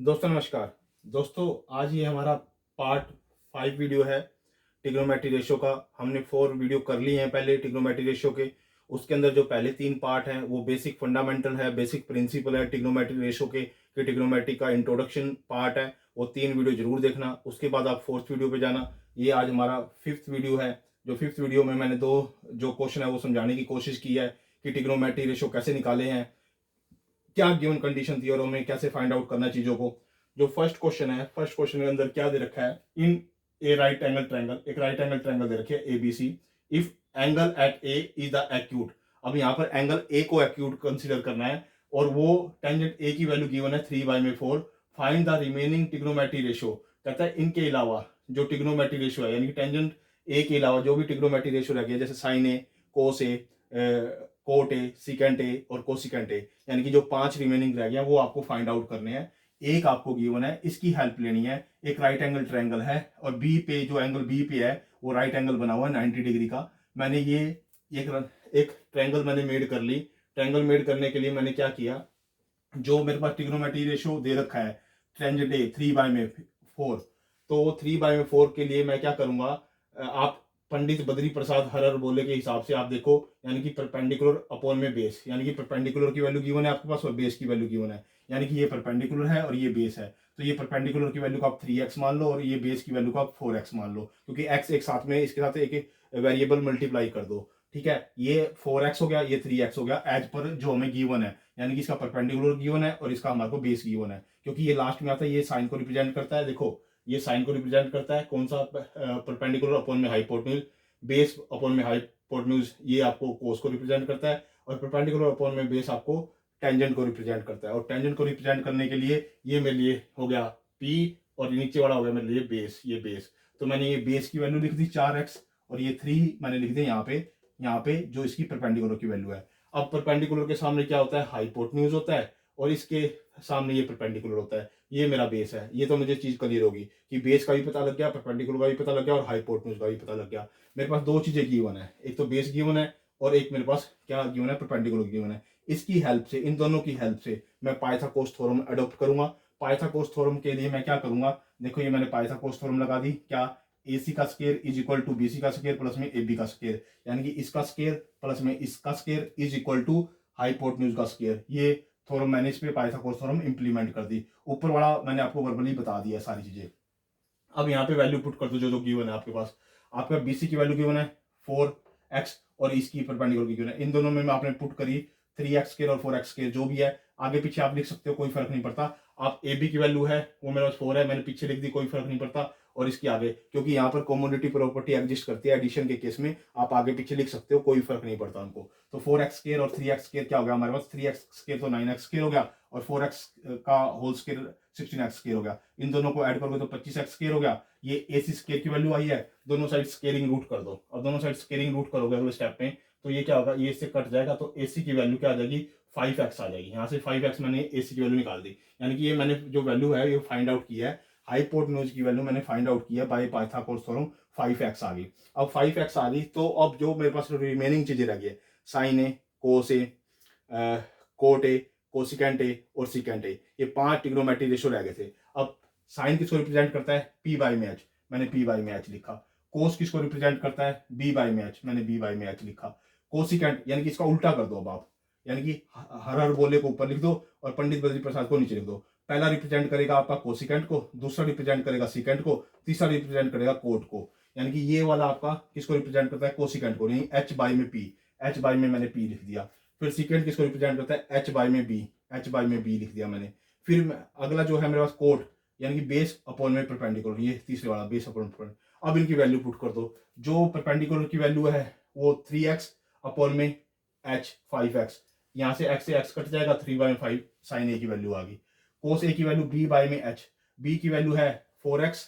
दोस्तों नमस्कार। दोस्तों आज ये हमारा पार्ट 5 वीडियो है ट्रिग्नोमेट्री रेशो का। हमने 4 वीडियो कर लिए हैं पहले ट्रिग्नोमेट्री रेशो के। उसके अंदर जो पहले 3 पार्ट हैं वो बेसिक फंडामेंटल है, बेसिक प्रिंसिपल है ट्रिग्नोमेट्री रेशो के, कि ट्रिग्नोमेट्री का इंट्रोडक्शन पार्ट है। वो 3 वीडियो जरूर देखना, उसके बाद आप 4th वीडियो पे जाना। ये आज हमारा 5th वीडियो है। जो 5th वीडियो में मैंने दो जो क्वेश्चन है वो समझाने की कोशिश की है कि ट्रिग्नोमेट्री रेशो कैसे निकाले हैं, क्या गिवन कंडीशन थी और हमें कैसे फाइंड आउट करना है चीजों को। जो फर्स्ट क्वेश्चन है, फर्स्ट क्वेश्चन के अंदर क्या दे रखा है, in a right angle triangle, एक राइट एंगल ट्रायंगल दे रखे है A B C, if angle at A is the acute. अब यहाँ पर एंगल ए को एक्यूट कंसीडर करना है और वो टेंजेंट ए की वैल्यू गिवन है 3/4। Find the remaining trigonometry ratio. कहता है इनके अलावा जो ट्रिग्नोमेट्री रेशो है, यानी कि टेंजेंट ए के अलावा जो भी ट्रिग्नोमेट्री रेशो रह गया, जैसे sine A, cos A, cot A, secant A और कोसिकेंट ए, यानी कि जो 5 रिमेनिंग रह गया वो आपको फाइंड आउट करने हैं। एक आपको गिवन है, इसकी हेल्प लेनी है। एक राइट एंगल ट्रायंगल है और बी पे, जो एंगल बी पे है वो राइट एंगल बना हुआ है 90 डिग्री का। मैंने ये एक ट्रायंगल मैंने मेड कर ली। ट्रायंगल मेड करने के लिए मैंने क्या किया, जो मेरे पास ट्रिग्नोमेट्री रेशो दे रखा है टेंजेंट ए 3/4, तो 3/4 के लिए मैं क्या करूंगा, आप पंडित बद्री प्रसाद हरर बोले के हिसाब से आप देखो, यानी कि परपेंडिकुलर अपॉन में बेस, यानी कि परपेंडिकुलर की वैल्यू गिवन है आपके पास और बेस की वैल्यू गिवन है। यानी कि ये परपेंडिकुलर है और ये बेस है, तो ये परपेंडिकुलर की वैल्यू को आप 3x मान लो और ये बेस की वैल्यू को आप 4x मान लो, क्योंकि x एक साथ में, इसके साथ एक वेरिएबल मल्टीप्लाई कर दो। ठीक है, ये 4x हो गया, ये 3x हो गया, एज पर जो हमें गिवन है, यानी कि इसका परपेंडिकुलर गिवन है और इसका हमारे को बेस गिवन है। क्योंकि ये लास्ट में आता है, ये साइन को रिप्रेजेंट करता है। देखो ये साइन को रिप्रेजेंट करता है, कौन सा, परपेंडिकुलर अपॉन में हाइपोटेन्यूज, बेस अपॉन में हाइपोटेन्यूज ये आपको कोस को रिप्रेजेंट करता है, और परपेंडिकुलर अपॉन में बेस आपको टेंजेंट को रिप्रेजेंट करता है। और टेंजेंट को रिप्रेजेंट करने के लिए ये मेरे लिए हो गया पी और नीचे वाला हो गया मेरे लिए बेस, ये बेस। तो मैंने ये बेस की वैल्यू लिख दी 4x और ये 3 मैंने लिख दिया यहाँ पे जो इसकी परपेंडिकुलर की वैल्यू है। अब परपेंडिकुलर के सामने क्या होता है, हाइपोटेन्यूज होता है, और इसके सामने ये परपेंडिकुलर होता है। ये मेरा बेस है। ये तो मुझे चीज क्लियर होगी कि बेस का भी पता लग गया, परपेंडिकुलर का भी पता लग गया और हाइपोटेन्यूज का भी पता लग गया। मेरे पास दो चीजें गिवन है, एक तो बेस गिवन है और एक मेरे पास क्या गिवन है, परपेंडिकुलर गिवन है। इसकी हेल्प से, इन दोनों की हेल्प से मैं पाइथागोरस थ्योरम अडॉप्ट करूंगा। पाइथागोरस थ्योरम के लिए मैं क्या करूंगा, देखो ये मैंने पाइथागोरस थ्योरम लगा दी, क्या, AC का square is equal to BC का स्क्वायर प्लस में AB का स्क्वायर, यानी कि इसका स्क्वायर प्लस में इसका square is equal to hypotenuse का स्क्वायर। ये थ्योरम मैंने इस पे पाइथागोरस थ्योरम इंप्लीमेंट कर दी। ऊपर वाला मैंने आपको वर्बली बता दिया सारी चीजें। अब यहाँ पे वैल्यू पुट कर दो, जो जो गिवन है आपके पास। आपका BC की वैल्यू गिवन है 4x और इसकी परपेंडिकुलर की गिवन है। इन दोनों में आपने पुट करी 3x² और 4x² जो भी है, आगे पीछे आप लिख सकते हो, कोई फर्क नहीं पड़ता। आप AB की वैल्यू है वो मेरे पास 4 है, मैंने पीछे लिख दी, कोई फर्क नहीं पड़ता। और इसकी आगे, क्योंकि यहाँ पर कॉमोडिटी प्रॉपर्टी एग्जिस्ट करती है एडिशन के केस में, आप आगे पीछे लिख सकते हो, कोई फर्क नहीं पड़ता उनको। तो 4x² और 3x² क्या हो गया हमारे पास, 3x² तो 9x² हो गया और 4x का होल स्क्वायर 16x² हो गया। इन दोनों को ऐड करोगे तो 25x² हो गया। ये AC स्क्वायर की वैल्यू आई है, दोनों साइड स्केलिंग रूट कर दो। अब दोनों साइड स्केलिंग रूट करोगे अगले स्टेप में, तो ये क्या होगा, ये इससे कट जाएगा, तो AC की वैल्यू क्या आ जाएगी, 5x आ जाएगी। यहाँ से 5x मैंने AC की वैल्यू निकाल दी, यानी कि ये मैंने जो वैल्यू है ये फाइंड आउट किया है। हाइपोटेन्यूज की वैल्यू मैंने फाइंड आउट किया बाय पाइथागोरस थ्योरम, 5x आ गई। अब 5x आ गई तो अब जो मेरे पास रिमेनिंग चीजें रह गई, sine A, cos A, cot A, cosecant A और सिकेंट ए, ये 5 ट्रिग्नोमेट्री रेशो रह गए थे। अब साइन किसको रिप्रेजेंट करता है, P/H, मैंने P/H लिखा। कोस किसको रिप्रेजेंट करता है, B/H, मैंने B/H लिखा। कोसिकेंट यानी कि इसका उल्टा कर दो अब आप, यानी कि हर बोले को ऊपर लिख दो और पंडित बद्री प्रसाद को नीचे लिख दो। पहला रिप्रेजेंट करेगा आपका कोसिकेंट को, दूसरा रिप्रेजेंट करेगा सिकेंट को, तीसरा रिप्रेजेंट करेगा कोट को। यानी कि ये वाला आपका किसको रिप्रेजेंट करता है, कोसिकेंट को, नहीं H/P, H/ में मैंने P लिख दिया। फिर सिकेंट किसको रिप्रेजेंट करता है, H/B, H/B लिख दिया मैंने। फिर अगला जो है मेरे पास कोट, यानी कि बेस अपॉन में परपेंडिकुलर, ये तीसरे वाला बेस अपॉन परपेंडिकुलर। अब इनकी वैल्यू पुट कर दो, जो परपेंडिकुलर की वैल्यू है वो 3x अपॉन में h 5x, यहाँ से x कट जाएगा, 3/5 साइन ए की वैल्यू आ गई। कोस ए की वैल्यू B/H, B की वैल्यू है 4x,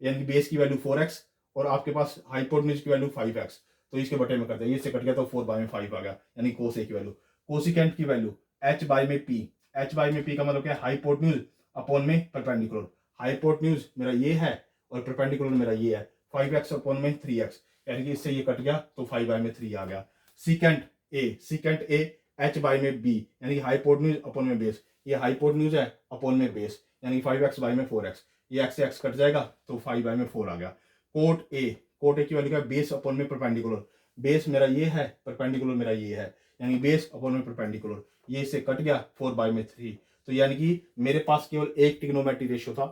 यानी कि बेस की वैल्यू 4x और आपके पास हाइपोटेन्यूज की वैल्यू 5x, तो इसके बटे में करते हैं, ये से कट गया तो 4/5 आ गया, यानी कोस ए की वैल्यू। कोसिकेंट की वैल्यू H/P, H/P का मतलब क्या है, हाइपोटेन्यूज अपॉन में परपेंडिकुलर। हाइपोटेन्यूज मेरा ये है और परपेंडिकुलर मेरा ये है, 5x अपॉन में 3x, यानी कि इससे ये कट गया तो 5/3 आ गया। सिकेंट ए H/B, यानी कि हाइपोटेन्यूज अपॉन में बेस, ये हाइपोटेन्यूज है अपॉन में बेस, यानी 5x बाई में 4x, ये x से x कट जाएगा तो 5 बाई में 4 आ गया। कोट ए की वैल्यू क्या है, बेस अपॉन में परपेंडिकुलर, बेस मेरा ये है, परपेंडिकुलर मेरा ये है, यानी बेस अपॉन में परपेंडिकुलर, ये इससे कट गया 4 बाई में 3। तो यानी कि मेरे पास केवल एक ट्रिग्नोमेट्री रेशियो था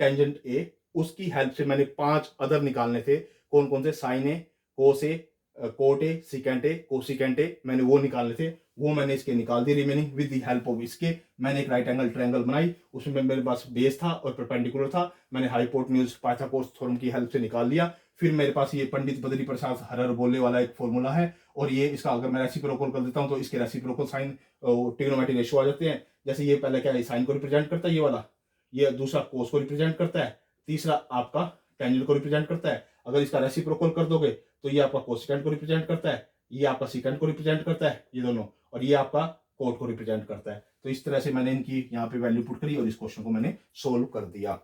टेंजेंट ए, उसकी हेल्प से मैंने 5 अदर निकालने थे। कौन कौन से, sine A, cos A, cot A, secant A, cosecant A, मैंने वो निकालने थे, वो मैंने इसके निकाल दिए remaining with the help of इसके। मैंने एक राइट एंगल ट्रायंगल बनाई, उसमें मेरे पास बेस था और परपेंडिकुलर था, मैंने हाइपोटेन्यूज पाइथागोरस थ्योरम की हेल्प से निकाल लिया। फिर मेरे पास ये पंडित बद्री प्रसाद हरर बोले वाला एक फॉर्मूला है, और ये इसका अगर मैं रेसिप्रोकल कर देता हूं तो इसके रेसिप्रोकल साइन ट्रिग्नोमेट्री रेशियो आ जाते हैं। जैसे ये पहले क्या है, साइन को रिप्रेजेंट करता है ये वाला, ये दूसरा कोस को रिप्रेजेंट करता है, तीसरा आपका टेंजेंट को रिप्रेजेंट करता है। अगर इसका रेसिप्रोकल कर दोगे तो ये आपका कोसिकेंट को रिप्रेजेंट करता है, ये आपका सिकेंट को रिप्रेजेंट करता है, ये दोनों, और ये आपका कोट को रिप्रेजेंट करता है। तो इस तरह से मैंने इनकी यहाँ पे वैल्यू पुट करी और इस क्वेश्चन को मैंने सोल्व कर दिया।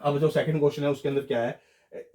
अब जो सेकंड क्वेश्चन है उसके अंदर क्या है,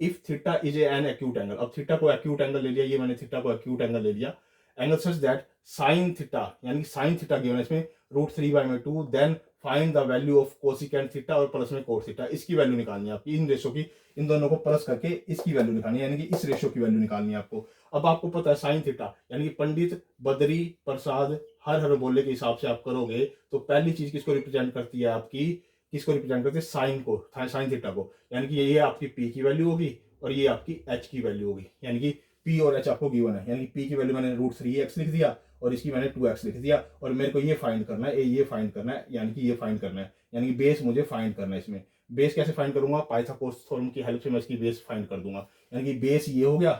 if theta is an acute angle, अब थीटा को एक्यूट एंगल ले लिया, ये मैंने थीटा को एक्यूट एंगल ले लिया, angle such that sine theta, यानी साइन थीटा गिवन है इसमें √3/2, then find the value of cosecant theta और प्लस में कोट थीटा, इसकी वैल्यू निकालनी है आपकी, इन रेशो की, इन दोनों को प्लस करके इसकी वैल्यू निकालनी है, यानी कि इस रेशो की वैल्यू निकालनी है आपको। अब आपको पता है साइन थीटा, यानी कि पंडित बद्री प्रसाद हर बोले के हिसाब से आप करोगे तो पहली चीज किसको रिप्रेजेंट करती है आपकी, किसको रिप्रेजेंट करते हैं, साइन को, साइन थीटा को, यानी कि ये आपकी पी की वैल्यू होगी और ये आपकी एच की वैल्यू होगी, यानी कि पी और एच आपको गिवन है, यानी कि पी की वैल्यू मैंने √3x लिख दिया और इसकी मैंने 2x लिख दिया, और मेरे को ये फाइंड करना है, ये फाइंड करना है, यानी कि ये फाइंड करना है, यानी कि बेस मुझे फाइंड करना है। इसमें बेस कैसे फाइंड करूंगा, पाइथागोरस थ्योरम की हेल्प से मैं इसकी बेस फाइंड कर दूंगा, यानी कि बेस ये हो गया,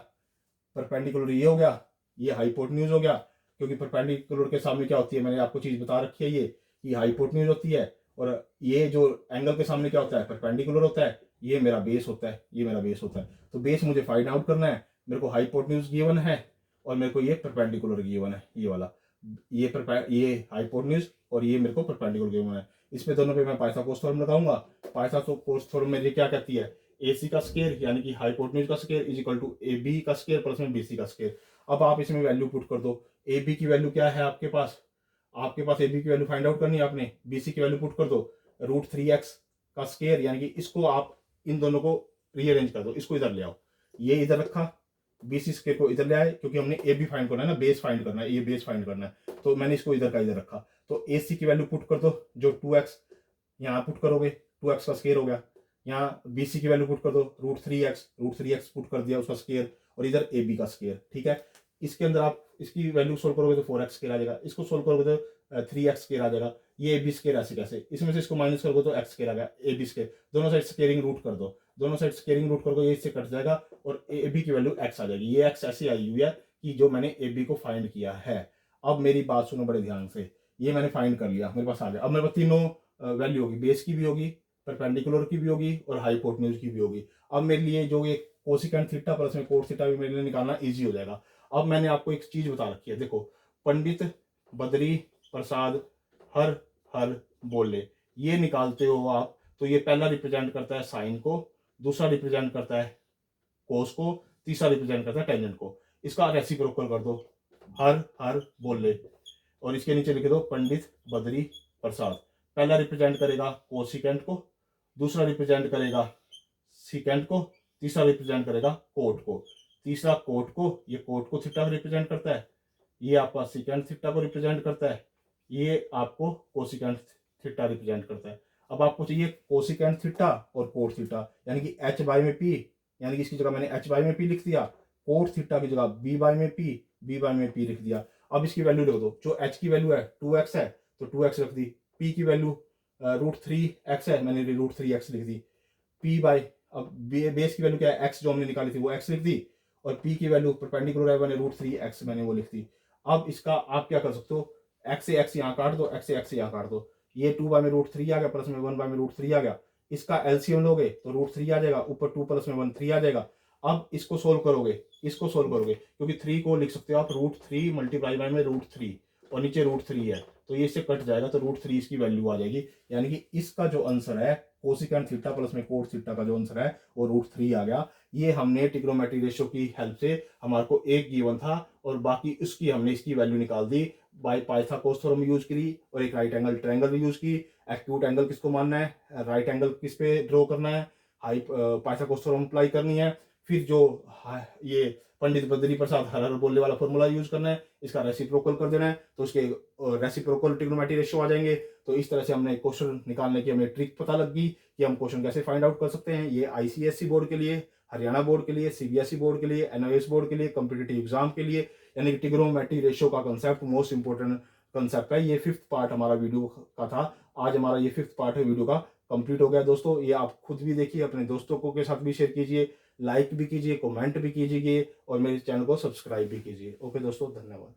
परपेंडिकुलर ये हो गया, ये हाइपोटेन्यूज हो गया, क्योंकि परपेंडिकुलर के सामने क्या होती है, मैंने आपको चीज बता रखी है, ये हाइपोटेन्यूज होती है, और ये जो एंगल के सामने क्या होता है, परपेंडिकुलर होता है, ये मेरा बेस होता है, ये मेरा बेस होता है। तो बेस मुझे फाइंड आउट करना है, मेरे को हाइपोटेन्यूज गिवन है और मेरे को ये परपेंडिकुलर गिवन है, ये वाला, ये हाइपोटेन्यूज और ये मेरे को परपेंडिकुलर गिवन है। इस पे दोनों पे मैं पाइथागोरस थ्योरम लगाऊंगा। पाइथागोरस थ्योरम में ये क्या कहती है, AC का स्क्वायर यानी कि हाइपोटेन्यूज का square is equal to AB का स्क्वायर प्लस में BC का स्क्वायर। अब आप इसमें वैल्यू पुट कर दो, AB की वैल्यू क्या है आपके पास AB की वैल्यू फाइंड आउट करनी है आपने, BC की वैल्यू पुट कर दो, √3x का स्क्वायर, यानी कि इसको आप इन दोनों को रीअरेंज कर दो, इसको इधर ले आओ, ये इधर रखा, BC स्क्वायर को इधर ले आए, क्योंकि हमने AB फाइंड करना है ना, बेस फाइंड करना है, ये बेस फाइंड करना है, तो मैंने इसको इधर का इधर रखा। तो AC की वैल्यू पुट कर दो, जो 2x यहाँ पुट करोगे, 2x का स्क्वायर हो गया, यहाँ BC की वैल्यू पुट कर दो, √3x पुट कर दिया उसका स्क्वायर, और इधर AB का स्क्वायर, ठीक है। इसके अंदर आप इसकी वैल्यू सोल्व करोगे तो 4x स्क्वायर आ जाएगा, इसको सोल्व करोगे तो 3x स्क्वायर आ जाएगा, ये AB स्क्वायर ऐसे कैसे, इसमें से इसको माइनस करोगे तो x स्क्वायर आ गया, AB स्क्वायर, दोनों साइड स्क्वायरिंग रूट कर दो, दोनों साइड स्क्वायरिंग रूट करोगे, ये इससे कट जाएगा और AB की वैल्यू x आ जाएगी, ये x ऐसी आई हुई है कि जो मैंने AB को फाइंड किया है। अब मेरी बात सुनो बड़े ध्यान से, ये मैंने फाइंड कर लिया, मेरे पास आ गया। अब मेरे पास तीनों वैल्यू होगी, बेस की भी होगी, परपेंडिकुलर की भी होगी और हाइपोटेन्यूज की भी होगी। अब मेरे लिए जो ये कोसिकेंट थीटा प्लस में कोट थीटा भी मेरे लिए निकालना इजी हो जाएगा। अब मैंने आपको एक चीज बता रखी है, देखो, पंडित बद्री प्रसाद हर बोले, ये निकालते हो आप तो ये पहला रिप्रेजेंट करता है साइन को, दूसरा रिप्रेजेंट करता है कोस को, तीसरा रिप्रेजेंट करता है टेंजेंट को। इसका रेसिप्रोकल कर दो, हर बोले, और इसके नीचे लिख दो पंडित बद्री प्रसाद। पहला रिप्रेजेंट करेगा कोसिकेंट को, दूसरा रिप्रेजेंट करेगा सिकेंट को, तीसरा रिप्रेजेंट करेगा कोट को, तीसरा कोट को, ये कोट को थीटा को रिप्रेजेंट करता है, ये आपका सिकेंट थीटा को रिप्रेजेंट करता है, ये आपको कोसिकेंट थीटा रिप्रेजेंट करता है। अब आपको चाहिए कोसिकेंट थीटा और कोट थीटा, यानी कि h बाई में p, यानी कि इसकी जगह मैंने h बाई में p लिख दिया, कोट थीटा की जगह b बाई में p लिख दिया। अब इसकी वैल्यू लिख दो, जो h की वैल्यू है 2x है तो 2x रख दी, p की वैल्यू √3x है, मैंने √3x लिख दी, p बाई, अब बेस की वैल्यू क्या है, x जो हमने निकाली थी वो x लिख दी, और p की वैल्यू परपेंडिकुलर है मैंने √3x मैंने वो लिख दी। अब इसका आप क्या कर सकते हो, x से x यहाँ काट दो, x से x यहाँ काट दो, ये 2 बाई में √3 आ गया, प्लस में 1 बाई में √3 आ गया, इसका एलसीएम लोगे तो √3 आ जाएगा, ऊपर 2 प्लस में 1 3 आ जाएगा। अब इसको सोल्व करोगे, क्योंकि 3 को लिख सकते हो आप √3 मल्टीप्लाई बाई में √3 और नीचे √3 है, तो ये इससे कट जाएगा, तो √3 इसकी वैल्यू आ जाएगी, यानी कि इसका जो आंसर है कोसिकेंट थीटा प्लस में कोट थीटा का जो आंसर है वो √3 आ गया। ये हमने ट्रिग्नोमेट्री रेशियो की हेल्प से, हमारे को एक गिवन था और बाकी उसकी हमने इसकी वैल्यू निकाल दी बाय पाइथागोरस थ्योरम यूज की और एक राइट एंगल ट्रायंगल भी यूज की। एक्यूट एंगल किसको मानना है, राइट एंगल किस पे ड्रॉ करना है, हाई पाइथागोरस थ्योरम अप्लाई करनी है। फिर जो ये पंडित बद्री प्रसाद हर हर बोलने वाला फॉर्मूला यूज करना है, इसका रेसिप्रोकल कर देना है, तो उसके रेसिप्रोकल ट्रिग्नोमेट्री रेशियो आ जाएंगे। तो इस तरह से हमने क्वेश्चन निकालने की हमें ट्रिक पता लग गई कि हम क्वेश्चन कैसे फाइंड आउट कर सकते हैं। ये आईसीएसई बोर्ड के लिए, हरियाणा बोर्ड के लिए, सीबीएसई बोर्ड के लिए, एनआईएस बोर्ड के लिए, कॉम्पिटिटिव एग्जाम के लिए, यानी कि ट्रिग्नोमेट्री रेशियो का कंसेप्ट मोस्ट इंपोर्टेंट कंसेप्ट है। ये 5th पार्ट हमारा वीडियो का था। आज हमारा ये 5th पार्ट है वीडियो का, कंप्लीट हो गया दोस्तों। ये आप खुद भी देखिए, अपने दोस्तों को के साथ भी शेयर कीजिए, लाइक भी कीजिए, कमेंट भी कीजिए और मेरे चैनल को सब्सक्राइब भी कीजिए। ओके दोस्तों, धन्यवाद।